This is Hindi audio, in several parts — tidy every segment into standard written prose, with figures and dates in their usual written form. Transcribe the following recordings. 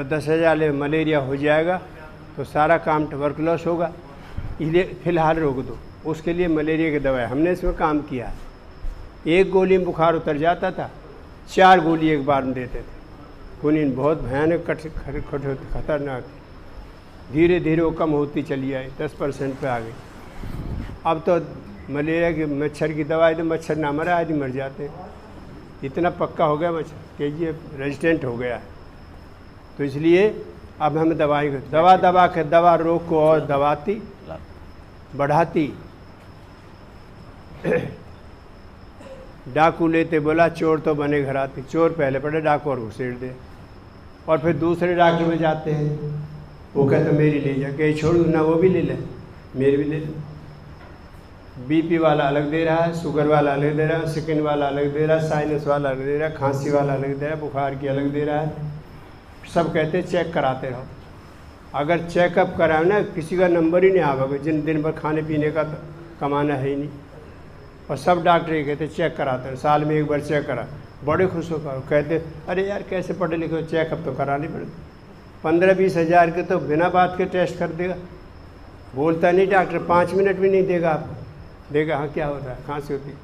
10,000 ले मलेरिया हो जाएगा तो सारा काम ट्यूबरकुलोस होगा, इसलिए फ़िलहाल रोक दो। उसके लिए मलेरिया की दवा है, हमने इसमें काम किया है। एक गोली में बुखार उतर जाता था, 4 गोली एक बार में देते थे। कुनीन बहुत भयानक खतरनाक, धीरे धीरे वो कम होती चली आई, 10% पे आ गई। अब तो मलेरिया की मच्छर की दवाई तो मच्छर ना मरा, आदमी मर जाते हैं। इतना पक्का हो गया मच्छर कि ये रेजिस्टेंट हो गया है। तो इसलिए अब हमें दवा रोग को और दबाती बढ़ाती। डाकू लेते बोला चोर तो बने घर आते, चोर पहले पड़े डाकू और घुसेड़ दे, और फिर दूसरे डाकू में जाते हैं, वो कहते मेरी ले जा, कहीं छोड़ ना, वो भी ले ले, मेरी भी ले ले। बीपी वाला अलग दे रहा है, शुगर वाला अलग दे रहा है, स्किन वाला अलग दे रहा है, साइनस वाला अलग दे रहा है, खांसी वाला अलग दे रहा है, बुखार की अलग दे रहा है। सब कहते हैं चेक कराते रहो। अगर चेकअप कराओ ना, किसी का नंबर ही नहीं आवेगा, जिन दिन भर खाने पीने का तो कमाना है ही नहीं। और सब डॉक्टर ये कहते चेक कराते हैं, साल में एक बार चेक करा, बड़े खुश होकर कहते अरे यार कैसे पढ़े लिखे, चेकअप तो करानी पड़ेगा। 15-20 हज़ार के तो बिना बात के टेस्ट कर देगा, बोलता नहीं डॉक्टर, 5 मिनट भी नहीं देगा आपको, देगा हाँ क्या हो रहा है, खांसी होती है।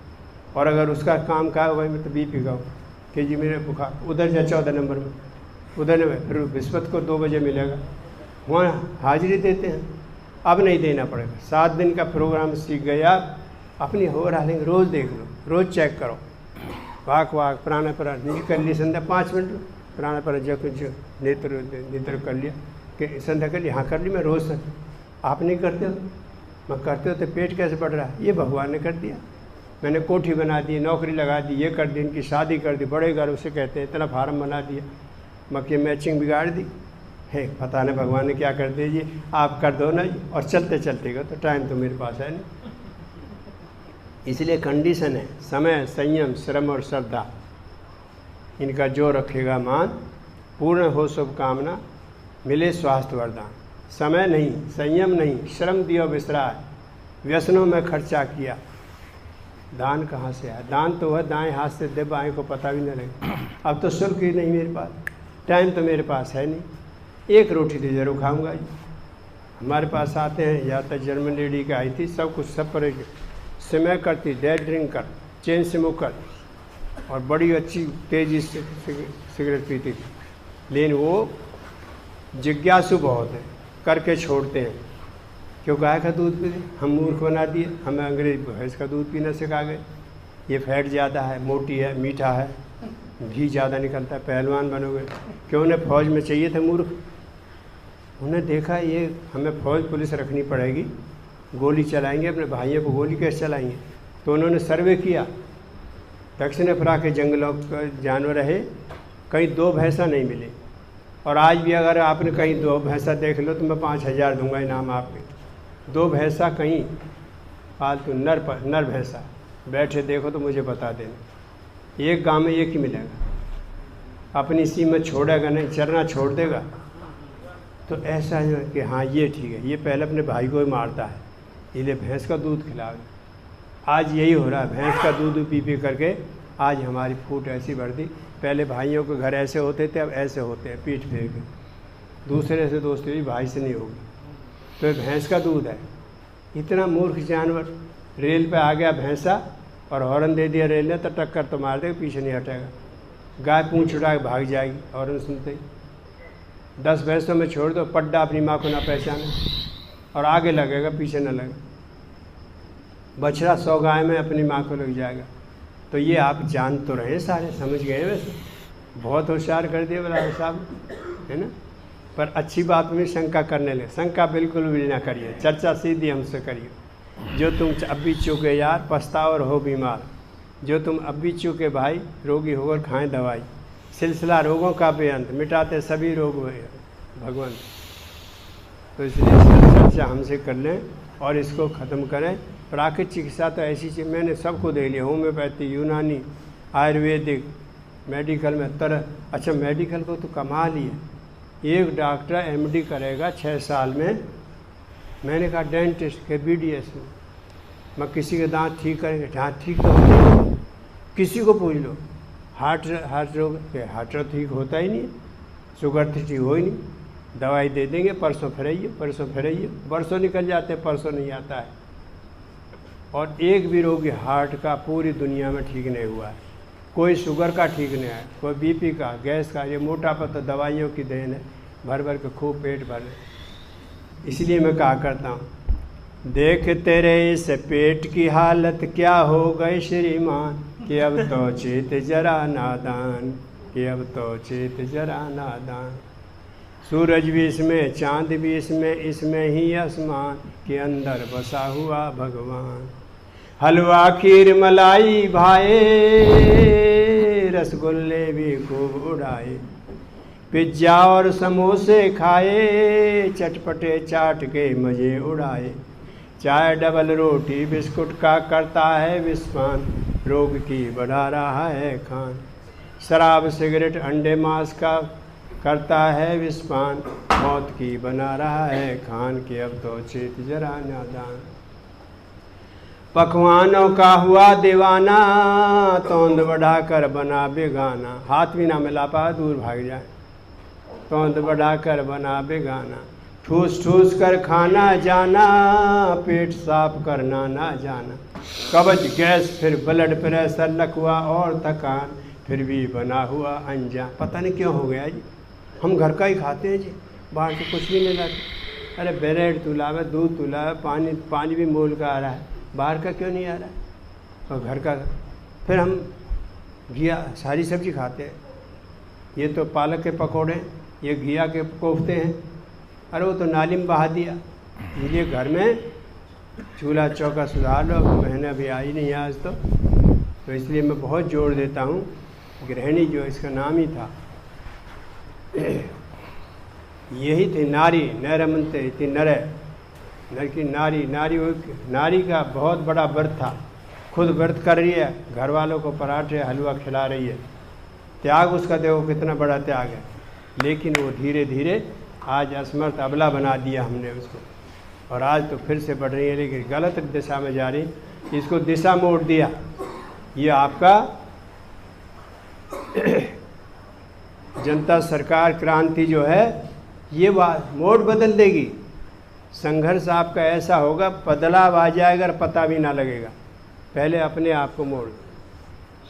और अगर उसका काम का हो भाई मैं तो बीपी का हो कि जी मेरे बुखार, उधर जा 14 नंबर में, उधर में फिर विस्पत को 2 बजे मिलेगा, वहाँ हाजिरी देते हैं। अब नहीं देना पड़ेगा, 7 दिन का प्रोग्राम सीख गए आप, अपनी हो रहा लेंगे, रोज़ देख लो, रोज़ चेक करो, वाक प्राणायाम कर ली, संध्या 5 मिनट प्राणायाम जो नेत्र कर लिया कि संध्या कर लिया, हाँ कर ली, मैं रोज़ आप नहीं करते हो, मैं करते हो तो पेट कैसे बढ़ रहा है, ये भगवान ने कर दिया। मैंने कोठी बना दी, नौकरी लगा दी, ये कर दी, इनकी शादी कर दी, बड़े घर उसे कहते हैं, इतना फार्म बना दिया, मक्की मैचिंग बिगाड़ दी है, पता नहीं भगवान ने क्या कर दिया जी, आप कर दो ना जी, और चलते चलते गए, तो टाइम तो मेरे पास है नहीं। इसलिए कंडीशन है समय, संयम, श्रम और श्रद्धा, इनका जो रखेगा मान, पूर्ण हो शुभकामना, मिले स्वास्थ्य वरदान। समय नहीं, संयम नहीं, श्रम दिया विश्राय, व्यसनों में खर्चा किया, दान कहाँ से आया? दान तो वह दाएं हाथ से दे, बाएं को पता भी नहीं लगे। अब तो शुल्क ही नहीं मेरे पास, टाइम तो मेरे पास है नहीं, एक रोटी तो जरूर खाऊंगा जी। हमारे पास आते हैं, या तो जर्मन लेडी की आई थी, सब कुछ सब पर समय करती, डे ड्रिंकर, चेन स्मोकर, और बड़ी अच्छी तेज़ी से सिगरेट पीती थी, लेकिन वो जिज्ञासु बहुत है, करके छोड़ते हैं। क्यों? गाय का दूध पीते, हम मूर्ख बना दिए, हमें अंग्रेज भैंस का दूध पीना सिखा गए, ये फैट ज़्यादा है, मोटी है, मीठा है, घी ज़्यादा निकलता है, पहलवान बनोगे। क्यों? उन्हें फौज में चाहिए थे मूर्ख, उन्हें देखा ये हमें फौज पुलिस रखनी पड़ेगी, गोली चलाएंगे, अपने भाइयों को गोली कैसे चलाएंगे। तो उन्होंने सर्वे किया, दक्षिण अफ्रीका के जंगलों का जानवर रहे, कहीं 2 भैंसा नहीं मिले। और आज भी अगर आपने कहीं 2 भैंसा देख लो तो मैं 5,000 दूंगा इनाम आपके। 2 भैंसा कहीं फालतू, नर भैंसा बैठे देखो तो मुझे बता देना, एक गांव में एक ही मिलेगा, अपनी सीमा छोड़ेगा नहीं, चरना छोड़ देगा। तो ऐसा है कि हाँ ये ठीक है, ये पहले अपने भाई को ही मारता है, इसलिए भैंस का दूध खिलाओ। आज यही हो रहा है, भैंस का दूध पी पी करके आज हमारी फूट ऐसी बढ़ दी। पहले भाइयों के घर ऐसे होते थे, अब ऐसे होते हैं, पीठ फेर के, दूसरे से दोस्ती भाई से नहीं होगी। तो ये भैंस का दूध है। इतना मूर्ख जानवर, रेल पे आ गया भैंसा और हॉर्न दे दिया रेल ने, तो टक्कर तो मार देगा, पीछे नहीं हटेगा। गाय पूंछ उठा के भाग जाएगी हॉर्न सुनते ही। 10 भैंसों में छोड़ दो, पड्डा अपनी माँ को ना पहचाने और आगे लगेगा, पीछे न लगे। बछड़ा 100 गाय में अपनी माँ को लग जाएगा। तो ये आप जान तो रहे, सारे समझ गए, वैसे बहुत होशियार कर दिया बराबर साहब, है ना। पर अच्छी बात में शंका करने लगे। शंका बिल्कुल भी ना करिए, चर्चा सीधी हमसे करिए। जो तुम अब भी चूके यार, पछताओ और हो बीमार। जो तुम अब भी चूके भाई, रोगी होकर खाएं दवाई। सिलसिला रोगों का बेअंत, मिटाते सभी रोग भगवान। तो इसलिए चर्चा हमसे कर लें और इसको ख़त्म करें। प्राकृतिक चिकित्सा तो ऐसी चीज़ मैंने सबको दे लिया, होम्योपैथी, यूनानी, आयुर्वेदिक, मेडिकल में तरह। अच्छा मेडिकल को तो कमाल ही है, एक डॉक्टर एमडी करेगा 6 साल में। मैंने कहा डेंटिस्ट के BDS में, मैं किसी के दांत ठीक करेंगे, दांत ठीक तो होते हैं, किसी को पूछ लो हार्ट रोग ठीक होता ही नहीं है। शुगर तो ठीक हो ही नहीं, दवाई दे देंगे, परसों फिर आइए, परसों फिर आइए, परसों निकल जाते हैं, परसों नहीं आता है। और एक भी रोगी हार्ट का पूरी दुनिया में ठीक नहीं हुआ है, कोई शुगर का ठीक नहीं है, कोई बीपी का, गैस का। ये मोटापा तो दवाइयों की देन है, भर भर के खूब पेट भर। इसलिए मैं कहा करता हूँ, देख तेरे इस पेट की हालत क्या हो गई श्रीमान, कि अब तो चेत जरा नादान, कि अब तो चेत जरा नादान। सूरज भी इसमें, चांद भी इसमें, इसमें ही आसमान के अंदर बसा हुआ भगवान। हलवा खीर मलाई भाए, रसगुल्ले भी खूब उड़ाए, पिज्जा और समोसे खाए, चटपटे चाट के मज़े उड़ाए। चाय डबल रोटी बिस्कुट का करता है विस्पान, रोग की बढ़ा रहा है खान। शराब सिगरेट अंडे मांस का करता है विस्पान, मौत की बना रहा है खान, के अब तो चेत जरा नादान। पकवानों का हुआ दीवाना, तोंद बढ़ाकर बना बेगाना। हाथ भी ना मिला पा, दूर भाग जाए। तोंद बढ़ाकर बना बेगाना, ठूस ठूस कर खाना जाना, पेट साफ करना ना जाना। कब्ज गैस फिर ब्लड प्रेशर लकवा और थकान, फिर भी बना हुआ अनजान। पता नहीं क्यों हो गया जी, हम घर का ही खाते हैं जी, बाहर से कुछ भी नहीं लाते। अरे ब्रेड तुला है, दूध तुला है, पानी भी मोल का आ रहा है, बाहर का क्यों नहीं आ रहा है? और घर का फिर हम घिया सारी सब्जी खाते हैं। ये तो पालक के पकौड़े, ये घिया के कोफ्ते हैं, अरे वो तो नाली में बहा दिया। इसलिए घर में चूल्हा चौका सुधार लो। मैंने अभी आई नहीं आज तो इसलिए मैं बहुत जोर देता हूँ। गृहिणी जो इसका नाम ही था, यही थी नारी, नैरमंते इति नरे, नर की नारी। नारी का बहुत बड़ा व्रत था, खुद व्रत कर रही है, घर वालों को पराठे हलवा खिला रही है। त्याग उसका देखो कितना बड़ा त्याग है। लेकिन वो धीरे धीरे आज असमर्थ अबला बना दिया हमने उसको, और आज तो फिर से बढ़ रही है, लेकिन गलत दिशा में जा रही। इसको दिशा मोड़ दिया। ये आपका जनता सरकार क्रांति जो है, ये मोड़ बदल देगी। संघर्ष आपका ऐसा होगा, बदलाव आ जाएगा और पता भी ना लगेगा। पहले अपने आप को मोड़।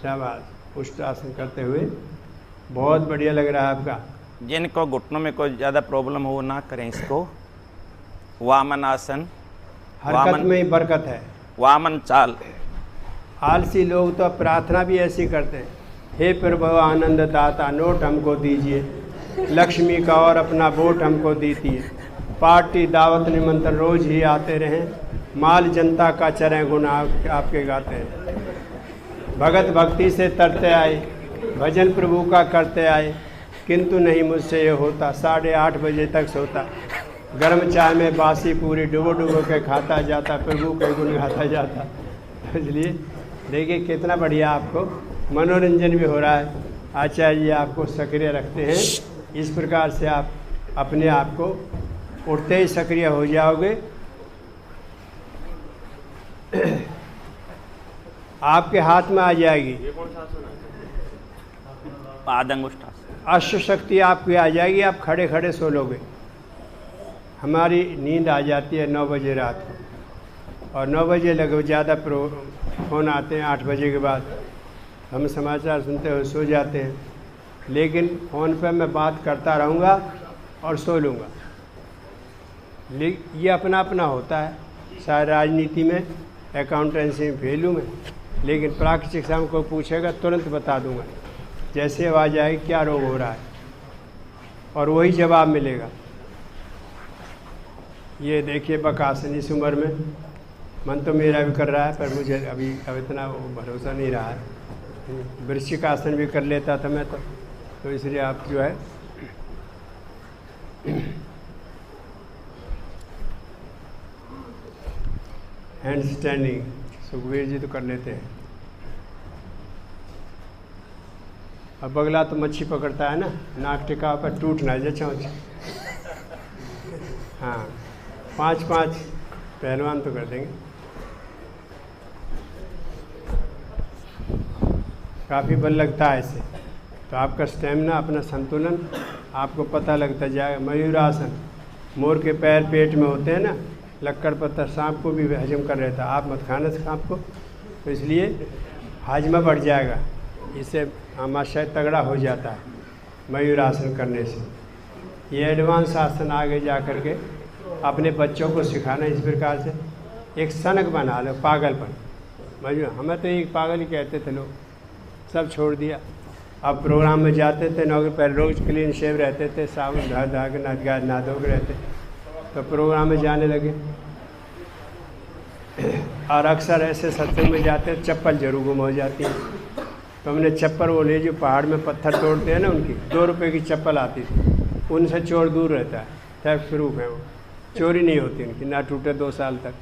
शाबाश। उष्टासन करते हुए बहुत बढ़िया लग रहा है आपका। जिनको घुटनों में कोई ज़्यादा प्रॉब्लम हो ना करें इसको। वामन आसन, हरकत में ही बरकत है। वामन चाल। आलसी लोग तो प्रार्थना भी ऐसी करते हैं, हे प्रभु आनंद दाता नोट हमको दीजिए, लक्ष्मी का और अपना वोट हमको दीजिए, पार्टी दावत निमंत्रण रोज ही आते रहें, माल जनता का चरें गुण आपके गाते हैं। भगत भक्ति से तरते आए, भजन प्रभु का करते आए, किंतु नहीं मुझसे ये होता, 8:30 बजे तक सोता, गर्म चाय में बासी पूरी डुबो डुबो के खाता जाता, प्रभु के गुण गाता जाता। इसलिए देखिए कितना बढ़िया आपको मनोरंजन भी हो रहा है। आचार्य जी आपको सक्रिय रखते हैं। इस प्रकार से आप अपने आप को उठते ही सक्रिय हो जाओगे। आपके हाथ में आ जाएगी अश्व शक्ति, आपकी आ जाएगी। आप खड़े खड़े सो लोगे। हमारी नींद आ जाती है 9 बजे रात को, और 9 बजे लगभग ज़्यादा फ़ोन आते हैं। 8 बजे के बाद हम समाचार सुनते हुए सो जाते हैं, लेकिन फ़ोन पर मैं बात करता रहूँगा और सो लूँगा। ये अपना अपना होता है। शायद राजनीति में, अकाउंटेंसी में फेल हूँ मैं, लेकिन प्राकृतिक शिक्षा में कोई पूछेगा तुरंत बता दूँगा। जैसे आवाज़ आएगी क्या रोग हो रहा है, और वही जवाब मिलेगा। ये देखिए बकासन, इस उम्र में मन तो मेरा भी कर रहा है, पर मुझे अभी अब इतना भरोसा नहीं रहा है। वृश्चिक आसन भी कर लेता था मैं तो इसलिए आप जो है हैंड स्टैंडिंग सुखबीर जी तो कर लेते हैं। अब बगला तो मच्छी पकड़ता है ना, नाक टिका पर टूट ना जाए चौंच। हाँ, 5-5 पहलवान तो कर देंगे। काफ़ी बल लगता है इससे, तो आपका स्टेमिना, अपना संतुलन आपको पता लगता जाएगा। मयूरासन, मोर के पैर पेट में होते हैं ना, लक्कड़ पत्थर सांप को भी हजम कर रहता है। आप मत खाना सांप को, तो इसलिए हाजमा बढ़ जाएगा, इससे आमाशय तगड़ा हो जाता है मयूरासन करने से। ये एडवांस आसन आगे जा कर के अपने बच्चों को सिखाना इस प्रकार से, एक सनक बना लो, पागलपन। मयूर, हमें तो एक पागल ही कहते थे लोग, सब छोड़ दिया। अब प्रोग्राम में जाते थे, नौकरी पर रोज क्लीन शेव रहते थे, साबुन धा के ना धो के रहते, तो प्रोग्राम में जाने लगे। और अक्सर ऐसे सत्संग में जाते चप्पल जरूर गुम हो जाती है, तो हमने चप्पल वो ले जो पहाड़ में पत्थर तोड़ते हैं ना, उनकी 2 रुपये की चप्पल आती थी, उनसे चोर दूर रहता है, थेफ्ट प्रूफ है वो, चोरी नहीं होती उनकी, ना टूटे 2 साल तक।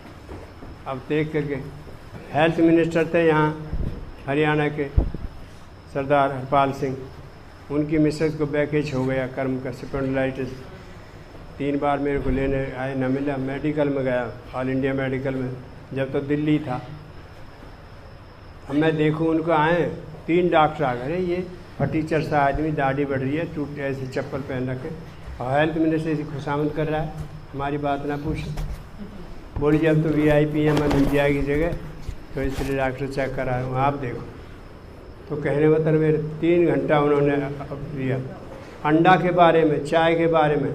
अब देख करके हेल्थ मिनिस्टर थे यहाँ हरियाणा के, सरदार हरपाल सिंह, उनकी मिसेज को बैकेज हो गया कर्म का, स्पॉन्डिलाइटिस। 3 बार मेरे को लेने आए, ना मिला। मेडिकल में गया, ऑल इंडिया मेडिकल में, जब तो दिल्ली था। अब मैं देखूँ उनको आए 3 डॉक्टर आ गए, ये फटीचर सा आदमी, दाढ़ी बढ़ रही है, टूट ऐसे चप्पल पहन रखे, और हेल्थ मिनिस्टर इसी खुशामद कर रहा है, हमारी बात ना पूछे। बोली जब तो VIP है, मैं मिल जाएगी जगह, तो इसलिए डॉक्टर चेक करा हूँ, आप देखो। तो कहने मतलब मेरे 3 घंटा उन्होंने दिया। अंडा के बारे में, चाय के बारे में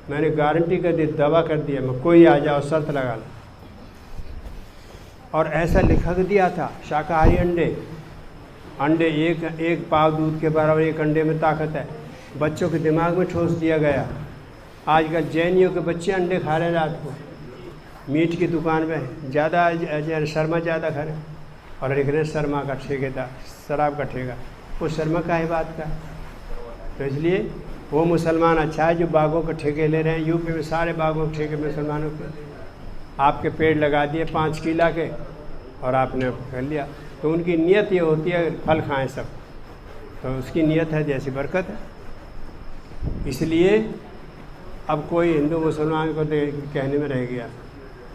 मैंने गारंटी कर दी, दवा कर दिया, मैं कोई आ जाओ शर्त लगा लो। और ऐसा लिखा दिया था, शाकाहारी अंडे एक पाव दूध के बराबर, 1 अंडे में ताकत है। बच्चों के दिमाग में ठोस दिया गया। आजकल जैनियों के बच्चे अंडे खा रहे हैं रात को, मीट की दुकान में ज़्यादा शर्मा ज़्यादा खा रहे, और लिख रहे शर्मा का ठेकेदार, शराब का ठेका, वो शर्मा का ही बात का। तो इसलिए वो मुसलमान अच्छा है जो बागों के ठेके ले रहे हैं। यूपी में सारे बागों के ठेके मुसलमानों के, आपके पेड़ लगा दिए 5 किला के, और आपने कर लिया। तो उनकी नीयत ये होती है फल खाएं सब, तो उसकी नीयत है जैसी बरकत है। इसलिए अब कोई हिंदू मुसलमान को कहने में रह गया,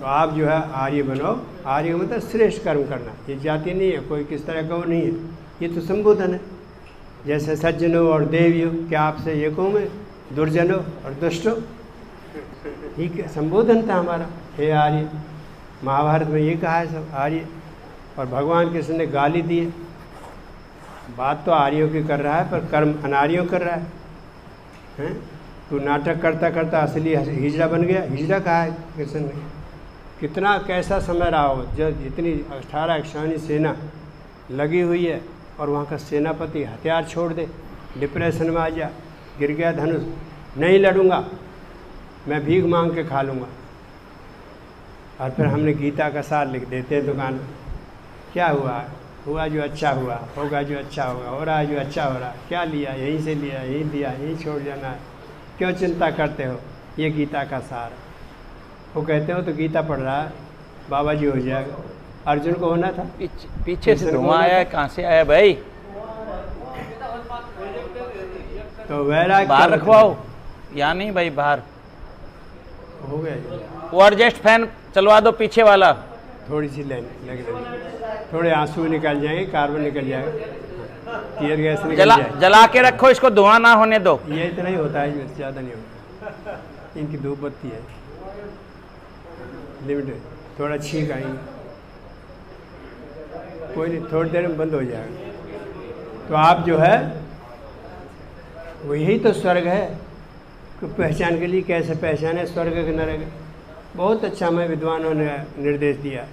तो आप जो है आर्य बनो। आर्य मतलब श्रेष्ठ कर्म करना, ये जाति नहीं है, कोई किस तरह का वो नहीं है, ये तो संबोधन है। जैसे सज्जनों और देवियों, क्या आपसे ये कहूँ मैं, दुर्जनों और दुष्टों, ठीक है, संबोधन था हमारा, हे आर्य। महाभारत में ये कहा है सब आर्य, और भगवान कृष्ण ने गाली दी है। बात तो आर्यों की कर रहा है, पर कर्म अनार्यों कर रहा है। तू नाटक करता करता असली हिजड़ा बन गया। हिजड़ा कहा है कृष्ण ने। कितना कैसा समय रहा हो जब इतनी 18 अक्षौहिणी सेना लगी हुई है, और वहाँ का सेनापति हथियार छोड़ दे, डिप्रेशन में आ जा, गिर गया धनुष, नहीं लड़ूंगा, मैं भीख मांग के खा लूँगा। और फिर हमने गीता का सार लिख देते हैं दुकान में। क्या हुआ जो अच्छा हुआ, होगा जो अच्छा होगा, हो रहा है जो अच्छा हो रहा है, क्या लिया, यहीं से लिया, यहीं दिया, यहीं छोड़ जाना है, क्यों चिंता करते हो, ये गीता का सार है। वो कहते हो तो गीता पढ़ रहा है, बाबा जी हो जाएगा। अर्जुन को होना था, पीछे से धुआं आया, कहाँ से आया भाई? तो वैराग बाहर रखवाओ, या नहीं भाई बाहर हो गया। वो एडजस्ट फैन चलवा दो पीछे वाला। थोड़ी सी लाइन लग रही, थोड़े आंसू निकल जाएंगे, कार्बन निकल जाएगा, टीयर गैस निकल जाएगी। जला के रखो इसको, धुआं ना होने दो। ये इतना ही होता है, ज़्यादा नहीं होता। इनकी धूप बत्ती है लिमिटेड, थोड़ा छींक आएंगे, कोई नहीं, थोड़ी देर में बंद हो जाएगा। तो आप जो है वही तो स्वर्ग है। तो पहचान के लिए कैसे पहचाने स्वर्ग के नरक? बहुत अच्छा मैं विद्वानों ने निर्देश दिया।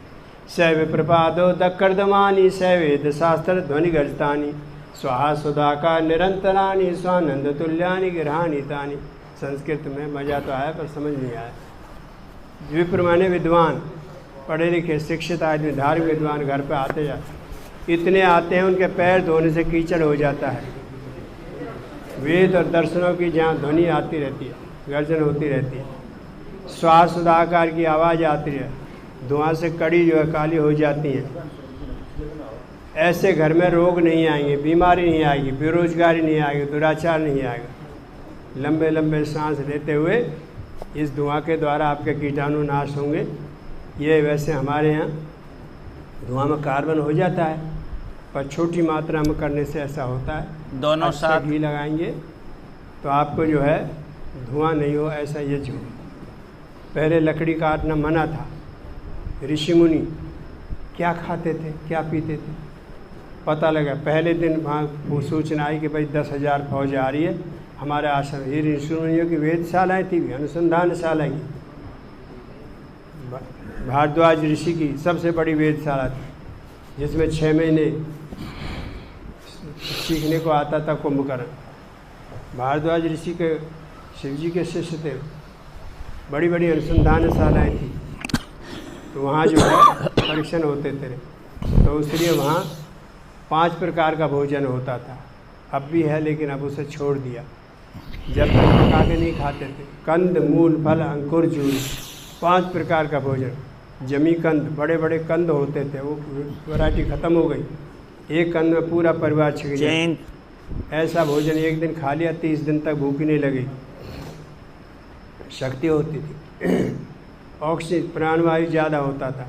शैव प्रपादो दक्कर्दमानी शैवेद शास्त्र ध्वनि गर्जतानी स्वाहा सुधाका निरंतरानी स्वानंद तुल्यानि गिरहानी तानी। संस्कृत में मज़ा तो आया पर समझ नहीं आया। विप्र माने विद्वान, पढ़े लिखे शिक्षित आदमी, धार्मिक विद्वान घर पे आते जाते, इतने आते हैं उनके पैर धोने से कीचड़ हो जाता है। वेद और दर्शनों की जहाँ ध्वनि आती रहती है, गर्जन होती रहती है, श्वास सुधाकार की आवाज़ आती है, धुआं से कड़ी जो है काली हो जाती है। ऐसे घर में रोग नहीं आएंगे, बीमारी नहीं आएगी, बेरोजगारी नहीं आएगी, दुराचार नहीं आएगा। लंबे लंबे सांस लेते हुए इस धुआं के द्वारा आपके कीटाणु नाश होंगे। ये वैसे हमारे यहाँ धुआं में कार्बन हो जाता है, पर छोटी मात्रा में करने से ऐसा होता है। दोनों साथ घी लगाएंगे तो आपको जो है धुआं नहीं हो, ऐसा यज्ञ हो। पहले लकड़ी काटना मना था। ऋषि मुनि क्या खाते थे, क्या पीते थे, पता लगा पहले दिन वहाँ वो सूचना आई कि भाई 10,000 फौज आ रही है हमारे आश्रम। ये ऋषि मुनियों की वेदशालाएँ थी, अनुसंधानशालाएँ की। भारद्वाज ऋषि की सबसे बड़ी वेदशाला थी, जिसमें 6 महीने सीखने को आता था कुंभकर्ण। भारद्वाज ऋषि के शिव जी के शिष्य थे। बड़ी बड़ी अनुसंधानशालाएँ थी, तो वहाँ जो है परीक्षण होते थे, तो इसलिए वहाँ 5 प्रकार का भोजन होता था। अब भी है, लेकिन अब उसे छोड़ दिया। जब तक पका के नहीं खाते थे। कंद, मूल, फल, अंकुर, जून, 5 प्रकार का भोजन। जमी कंद, बड़े बड़े कंद होते थे, वो वैरायटी ख़त्म हो गई। एक कंद में पूरा परिवार छिक गया। ऐसा भोजन एक दिन खा लिया, 30 दिन तक भूख नहीं लगी, शक्ति होती थी। ऑक्सीजन, प्राणवायु ज़्यादा होता था।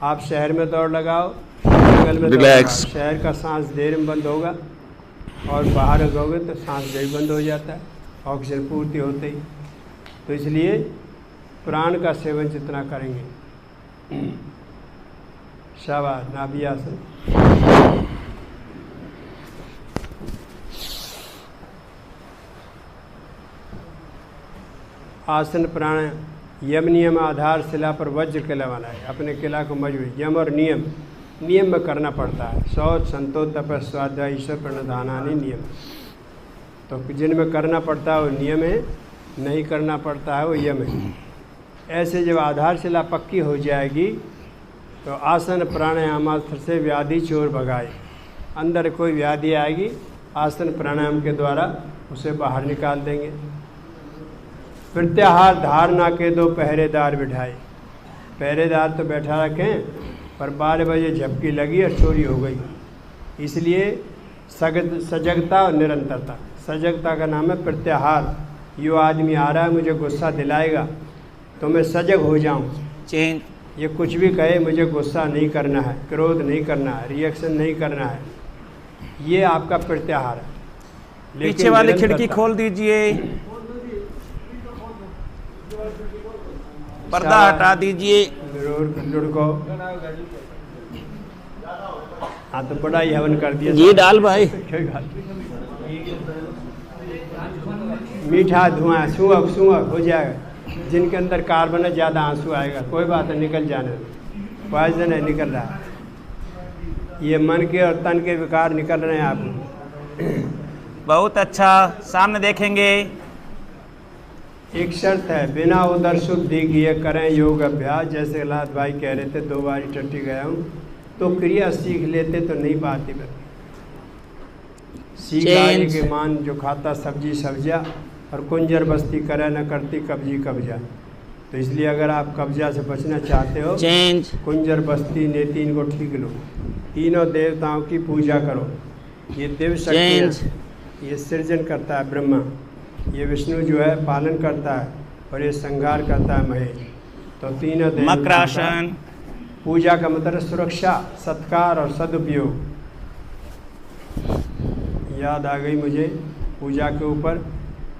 आप शहर में दौड़ लगाओ, जंगल में रिलैक्स, शहर का सांस देर में बंद होगा, और बाहर रहोगे तो सांस भी बंद हो जाता है, ऑक्सीजन पूर्ति होते ही। तो इसलिए प्राण का सेवन जितना करेंगे। शाबाश, नाभियासन। आसन प्राणायाम। यम नियम आधार शिला पर वज्र किला बनाए, अपने किला को मजबूत। यम और नियम, नियम में करना पड़ता है। शौच, संतोष, तप, स्वाध्याय, ईश्वर प्रणधानानि नियम। तो जिनमें करना पड़ता है वो नियम है, नहीं करना पड़ता है वो यम है। ऐसे जब आधारशिला पक्की हो जाएगी तो आसन प्राणायामास्त्र से व्याधि चोर भगाए। अंदर कोई व्याधि आएगी, आसन प्राणायाम के द्वारा उसे बाहर निकाल देंगे। प्रत्याहार, धारणा के 2 पहरेदार बिठाए। पहरेदार तो बैठा रखें, पर 12 बजे झपकी लगी और चोरी हो गई। इसलिए सजगता और निरंतरता। सजगता का नाम है प्रत्याहार। यो आदमी आ रहा है, मुझे गुस्सा दिलाएगा तो मैं सजग हो जाऊं। चेंज। ये कुछ भी कहे, मुझे गुस्सा नहीं करना है, क्रोध नहीं करना है, रिएक्शन नहीं करना है। ये आपका प्रत्याहार है। पीछे वाली खिड़की खोल दीजिए, पर्दा हटा दीजिए। लुढ़को। हाँ, तो बड़ा ही हवन कर दिया ये डाल भाई। मीठा धुआं, सुअक सुअक हो जाएगा। जिनके अंदर कार्बन है, ज़्यादा आंसू आएगा, कोई बात है, निकल जाने, पॉइजन है, निकल रहा है। ये मन के और तन के विकार निकल रहे हैं आपको। बहुत अच्छा, सामने देखेंगे। एक शर्त है, बिना उदर शुद्धि किए करें योग अभ्यास। जैसे लाद भाई कह रहे थे, 2 बार टट्टी गया हूँ, तो क्रिया सीख लेते तो नहीं पाती। सीख के मान जो खाता सब्जी सब्जियाँ, और कुंजर बस्ती करे न करती कब्जी कब्जा। तो इसलिए अगर आप कब्जा से बचना चाहते हो, कुंजर बस्ती नेति इनको ठीक लो। तीनों देवताओं की पूजा करो। ये देव शक्ति, ये सृजन करता है ब्रह्मा, ये विष्णु जो है पालन करता है, और ये संहार करता है महेश। तो तीनों देव मकरासन। पूजा का मतलब सुरक्षा, सत्कार और सदुपयोग। याद आ गई मुझे पूजा के ऊपर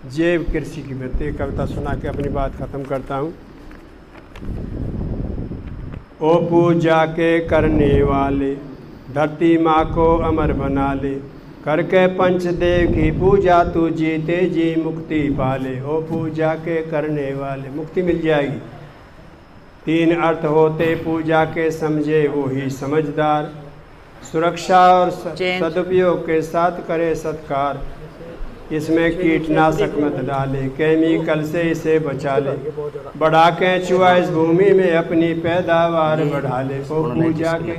जैव कृषि की व्यक्ति कविता सुना के अपनी बात खत्म करता हूँ। ओ पूजा के करने वाले, धरती माँ को अमर बना ले। करके पंचदेव की पूजा तू जीते जी मुक्ति पाले। ओ पूजा के करने वाले, मुक्ति मिल जाएगी। 3 अर्थ होते पूजा के, समझे वो ही समझदार। सुरक्षा और सदुपयोग के साथ करे सत्कार। इसमें कीटनाशक मत डाले, केमिकल से इसे बचा ले। बढ़ा के चुआ इस भूमि में अपनी पैदावार बढ़ा ले। वो पूजा के,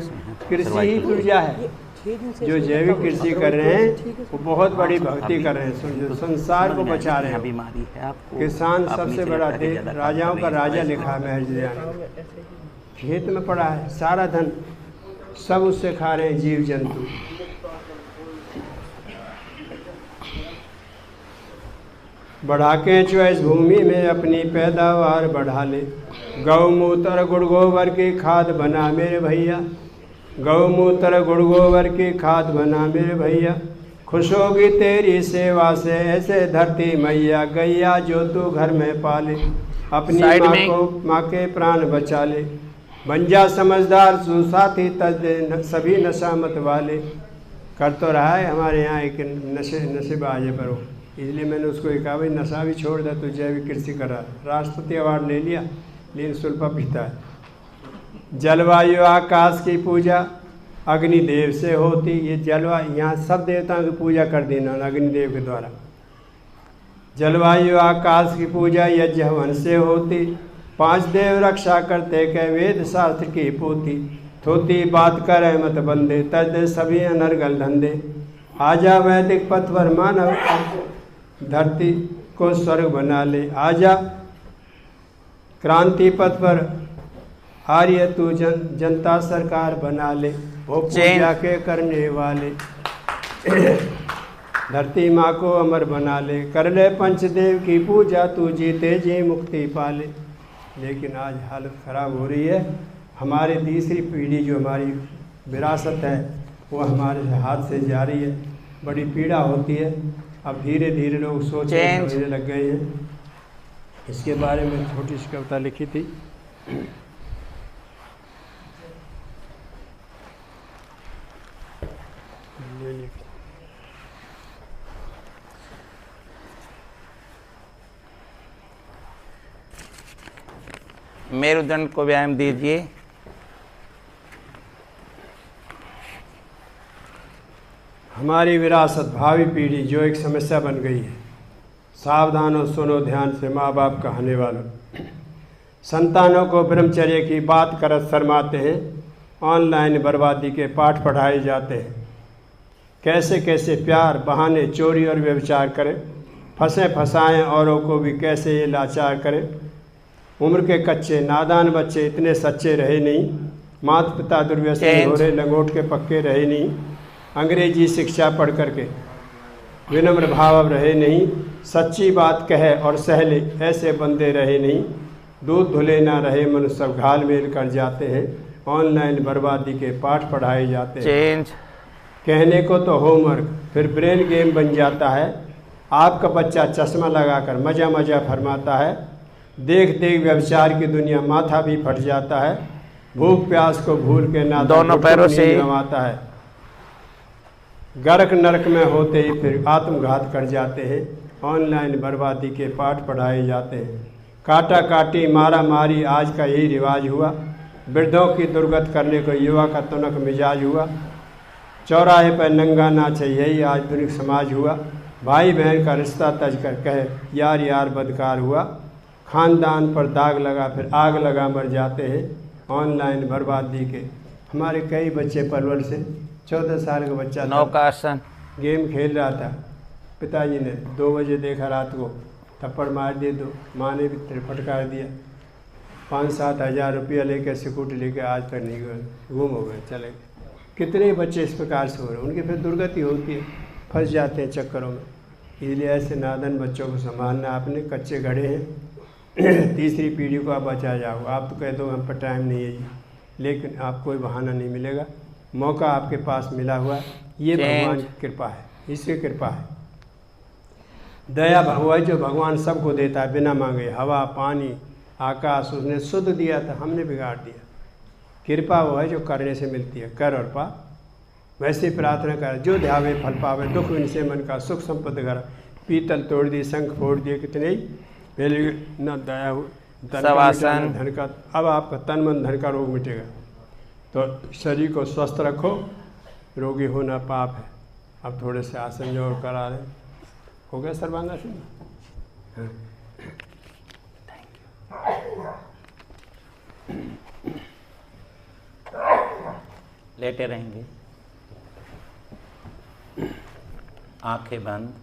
कृषि ही पूजा है। जो जैविक कृषि कर रहे हैं वो बहुत बड़ी भक्ति कर रहे हैं, संसार को बचा रहे हैं। किसान सबसे बड़ा राजाओं का राजा लिखा है महर्षि। खेत में पड़ा है, सारा धन सब उससे खा रहे हैं जीव जंतु। बढ़ा के इस भूमि में अपनी पैदावार बढ़ा ले। गौमूत्र गुड़ गोबर की खाद बना मेरे भैया। गौमूत्र गुड़ गोबर की खाद बना मेरे भैया। खुश होगी तेरी सेवा से ऐसे धरती मैया, गैया जो तू घर में पाले, अपनी साइड माँ में। को माँ के प्राण बचा ले, बन जा समझदार सुसाथी तज दे सभी नशा मत वाले। कर तो रहा है हमारे यहाँ एक नशेबाज पर हो, इसलिए मैंने उसको ये कहा भाई नशा भी छोड़ दे, तो जैविक कृषि कर रहा है। राष्ट्रपति अवार्ड ले लिया, लेकिन सुल्फा पीता है। जलवायु आकाश की पूजा अग्निदेव से होती, ये जलवायु यहाँ सब देवताओं की पूजा कर दी इन्होंने अग्निदेव के द्वारा। जलवायु आकाश की पूजा यज्ञ हवन से होती, 5 देव रक्षा करते कह वेद शास्त्र की पोती, थोती बात करे मत बंदे तज दे सभी अनर्गल धंधे। आजा वैदिक पथ पर मानव धरती को स्वर्ग बना ले, आजा क्रांति पथ पर आर्य तू जनता सरकार बना ले, वो पूजा के करने वाले धरती माँ को अमर बना ले, कर ले पंचदेव की पूजा तू जीते जी मुक्ति पाले। लेकिन आज हालत ख़राब हो रही है, हमारी तीसरी पीढ़ी जो हमारी विरासत है वो हमारे हाथ से जा रही है, बड़ी पीड़ा होती है। अब धीरे धीरे लोग सोचने समझने लग गए हैं। इसके बारे में छोटी सी कविता लिखी थी। मेरुदंड को व्यायाम दीजिए। हमारी विरासत भावी पीढ़ी जो एक समस्या बन गई है। सावधान हो, सुनो ध्यान से माँ बाप कहने वालों, संतानों को ब्रह्मचर्य की बात कर शर्माते हैं, ऑनलाइन बर्बादी के पाठ पढ़ाए जाते हैं। कैसे कैसे प्यार बहाने चोरी और व्यभिचार करें, फंसे फंसाएं औरों को भी कैसे ये लाचार करें। उम्र के कच्चे नादान बच्चे इतने सच्चे रहे नहीं, माता पिता दुर्व्यसनी हो रहे लंगोट के पक्के रहे नहीं, अंग्रेजी शिक्षा पढ़ करके विनम्र भाव अब रहे नहीं, सच्ची बात कहे और सहले ऐसे बंदे रहे नहीं। दूध धुले ना रहे मनुष्य सब घाल मेल कर जाते हैं, ऑनलाइन बर्बादी के पाठ पढ़ाए जाते हैं। कहने को तो होमवर्क फिर ब्रेन गेम बन जाता है। आपका बच्चा चश्मा लगाकर मज़ा मज़ा फरमाता है, देख देख व्यभिचार की दुनिया माथा भी फट जाता है। भूख प्यास को भूल के ना दोनों पैरों से गंवाता है। गर्क नरक में होते ही फिर आत्मघात कर जाते हैं, ऑनलाइन बर्बादी के पाठ पढ़ाए जाते हैं। काटा काटी मारा मारी आज का यही रिवाज हुआ, वृद्धों की दुर्गत करने को युवा का तुनक मिजाज हुआ। चौराहे पर नंगा नाच यही आज आधुनिक समाज हुआ, भाई बहन का रिश्ता तज कर कहे यार यार बदकार हुआ। खानदान पर दाग लगा फिर आग लगा मर जाते हैं, ऑनलाइन बर्बादी के। हमारे कई बच्चे पलवल से 14 साल का बच्चा नौकासन गेम खेल रहा था, पिताजी ने 2 बजे देखा रात को, थप्पड़ मार दिए, तो माँ ने भी फटकार दिया। 5-7 हज़ार रुपया लेकर सिक्योरिटी लेकर आज तक नहीं गए, गुम हो गए, चले गए। कितने बच्चे इस प्रकार से हो रहे हैं, उनकी फिर दुर्गति होती है, फंस जाते हैं चक्करों में। इसलिए ऐसे नादान बच्चों को संभालना, आपने कच्चे घड़े हैं तीसरी पीढ़ी को आप बचा जाओ। आप तो कह दो हम पर टाइम नहीं है जी, लेकिन आप कोई बहाना नहीं मिलेगा। मौका आपके पास मिला हुआ, ये भगवान की कृपा है, इसकी कृपा है। दया भगवान जो भगवान सबको देता है बिना मांगे, हवा पानी आकाश उसने शुद्ध दिया था, हमने बिगाड़ दिया। कृपा वो है जो करने से मिलती है, कर और पा। वैसे प्रार्थना कर, जो ध्यावे फल पावे, दुख इनसे मन का सुख संपत्ति कर। पीतल तोड़ दी, शंख फोड़ दिए, कितने ही पहले न दया हो धन का। अब आपका तन मन धन का रोग मिटेगा। तो शरीर को स्वस्थ रखो, रोगी होना पाप है। अब थोड़े से आसन जो और करा रहे, हो गया सर्वांगासन। हाँ। लेटे रहेंगे, आंखें बंद,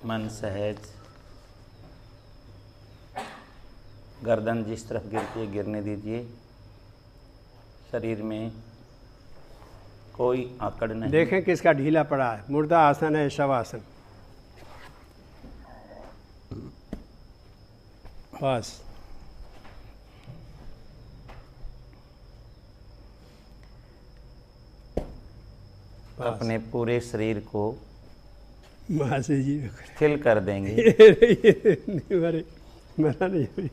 मन सहज, गर्दन जिस तरफ गिरती है गिरने दीजिए। शरीर में कोई आकड़ नहीं। देखें किसका ढीला पड़ा है, मुर्दा आसन है शवासन। बस अपने पूरे शरीर को माँ से जी स्थिर कर देंगे। नहीं मरे, मरा नहीं अभी।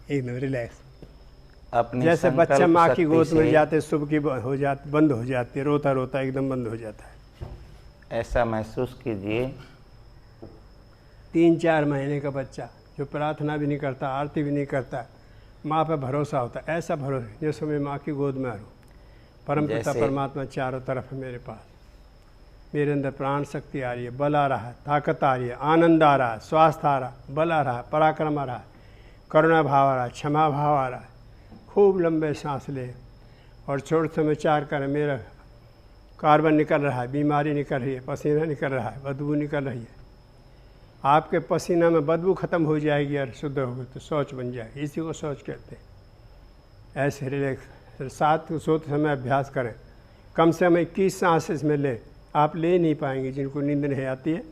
एकदम रिलैक्स, अपने जैसे संकल्प बच्चा माँ की शक्ति गोद में से जाते सुबह की हो जाती, बंद हो जाती है, रोता रोता एकदम बंद हो जाता है। ऐसा महसूस कीजिए 3-4 महीने का बच्चा जो प्रार्थना भी नहीं करता, आरती भी नहीं करता, माँ पे भरोसा होता है, ऐसा भरोसा जैसे मैं माँ की गोद में रहूँ। परम पिता जैसे- परमात्मा चारों तरफ है मेरे पास, मेरे अंदर प्राण शक्ति आ रही है, बल आ रहा है, ताकत आ रही है, आनंद आ रहा है, स्वास्थ्य आ रहा है, बल आ रहा है, पराक्रम आ रहा है, करुणा भाव आ रहा है, क्षमा भाव आ रहा है। खूब लंबे सांस ले और छोटे से विचार करें, मेरा कार्बन निकल रहा है, बीमारी निकल रही है, पसीना निकल रहा है, बदबू निकल रही है। आपके पसीना में बदबू खत्म हो जाएगी और शुद्ध होगी तो शौच बन जाएगी, इसी को शौच कहते हैं। ऐसे रिलैक्स 7 को सोते समय अभ्यास करें, कम से कम 21 सांस इसमें लें। आप ले नहीं पाएंगे जिनको नींद नहीं आती है,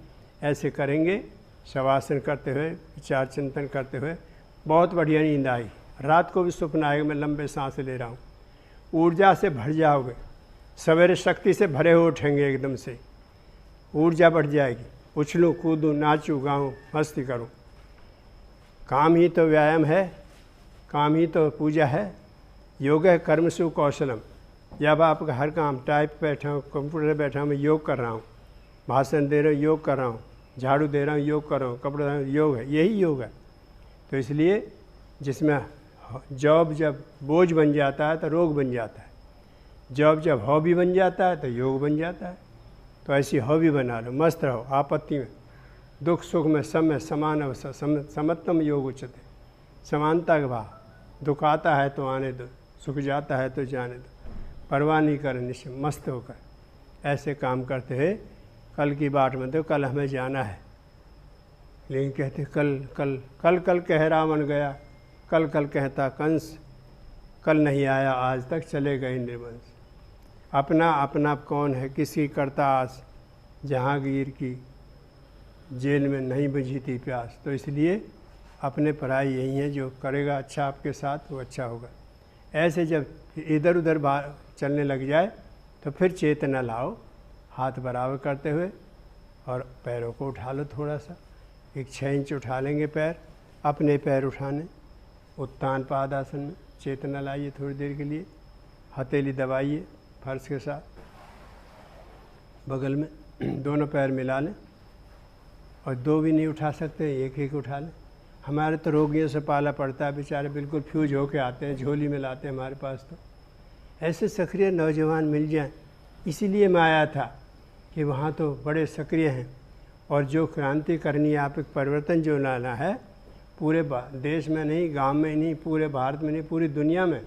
ऐसे करेंगे शवासन करते हुए, विचार चिंतन करते हुए, बहुत बढ़िया नींद आई। रात को भी सपना आएगा मैं लंबे सांस ले रहा हूँ, ऊर्जा से भर जाओगे, सवेरे शक्ति से भरे हुए उठेंगे, एकदम से ऊर्जा बढ़ जाएगी। उछलूँ कूदूँ नाचूँ गाऊँ मस्ती करूँ। काम ही तो व्यायाम है, काम ही तो पूजा है। योग है कर्मसु कौशलम। जब आपका हर काम, टाइप बैठा हूँ, कंप्यूटर बैठा हूँ, मैं योग कर रहा हूँ, भाषण दे रहा हूँ योग कर रहा हूँ, झाड़ू दे रहा हूँ योग कर रहा हूँ, कपड़े धो रहा हूँ योग है, यही योग है। तो इसलिए जिसमें जॉब जब बोझ बन जाता है तो रोग बन जाता है, जॉब जब हॉबी बन जाता है तो योग बन जाता है। तो ऐसी हॉबी बना लो, मस्त रहो। आपत्ति में, दुख सुख में, सब में समान अवसर, समत्तम योग उच्चते, समानता का भाव। दुख आता है तो आने दो, सुख जाता है तो जाने दो, परवाह नहीं करें, निश्चय मस्त होकर ऐसे काम करते हुए कल की बाट में तो कल हमें जाना है। लेकिन कहते कल कल कल कल कह रावण गया, कल कल कहता कंस, कल नहीं आया आज तक चले गए निर्वंश। अपना अपना कौन है, किसी करता आस, जहांगीर की जेल में नहीं बुझी थी प्यास। तो इसलिए अपने पराई यही है, जो करेगा अच्छा आपके साथ वो अच्छा होगा। ऐसे जब इधर उधर चलने लग जाए तो फिर चेतना लाओ, हाथ बराबर करते हुए और पैरों को उठा लो थोड़ा सा, 6 इंच उठा लेंगे पैर, अपने पैर उठाने, उत्तान पादासन में चेतना लाइए थोड़ी देर के लिए, हथेली दबाइए फर्श के साथ, बगल में दोनों पैर मिला लें, और 2 भी नहीं उठा सकते, एक उठा लें। हमारे तो रोगियों से पाला पड़ता है, बेचारे बिल्कुल फ्यूज होके आते हैं, झोली में लाते हैं हमारे पास। तो ऐसे सक्रिय नौजवान मिल जाएं, इसीलिए मैं आया था कि वहाँ तो बड़े सक्रिय हैं, और जो क्रांति करनी है, आप एक परिवर्तन जो लाना है, पूरे देश में नहीं, गांव में नहीं, पूरे भारत में नहीं, पूरी दुनिया में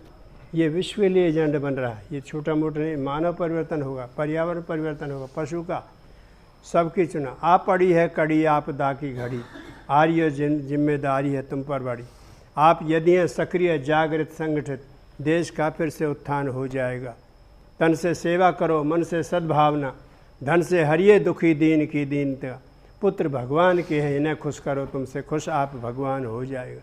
ये विश्व के लिए एजेंडा बन रहा है। ये छोटा मोटा नहीं, मानव परिवर्तन होगा, पर्यावरण परिवर्तन होगा, पशु का, सबकी चुना। आप पड़ी है कड़ी आपदा की घड़ी, आ रही है जिम्मेदारी है तुम पर बड़ी। आप यदि हैं सक्रिय जागृत संगठित, देश का फिर से उत्थान हो जाएगा। तन से सेवा करो, मन से सद्भावना, धन से हरिये दुखी दीन की दीनता। पुत्र भगवान के हैं, इन्हें खुश करो, तुमसे खुश आप भगवान हो जाएगा।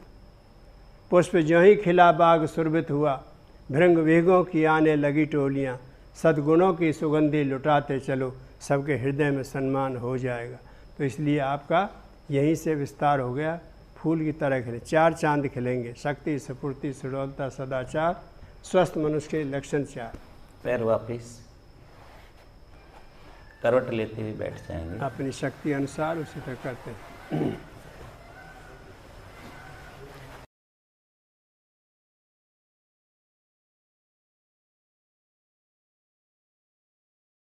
पुष्प ज्यों ही खिला बाग सुरभित हुआ, भृंग वेगों की आने लगी टोलियाँ। सद्गुणों की सुगंधी लुटाते चलो, सबके हृदय में सम्मान हो जाएगा। तो इसलिए आपका यहीं से विस्तार हो गया, फूल की तरह खिले, 4 चांद खिलेंगे। शक्ति, स्फूर्ति, सुडौलता, सदाचार, स्वस्थ मनुष्य के लक्षण 4। पैर वापिस करवट लेते हुए बैठ जाएंगे। अपनी शक्ति अनुसार उसी तरह करते हैं।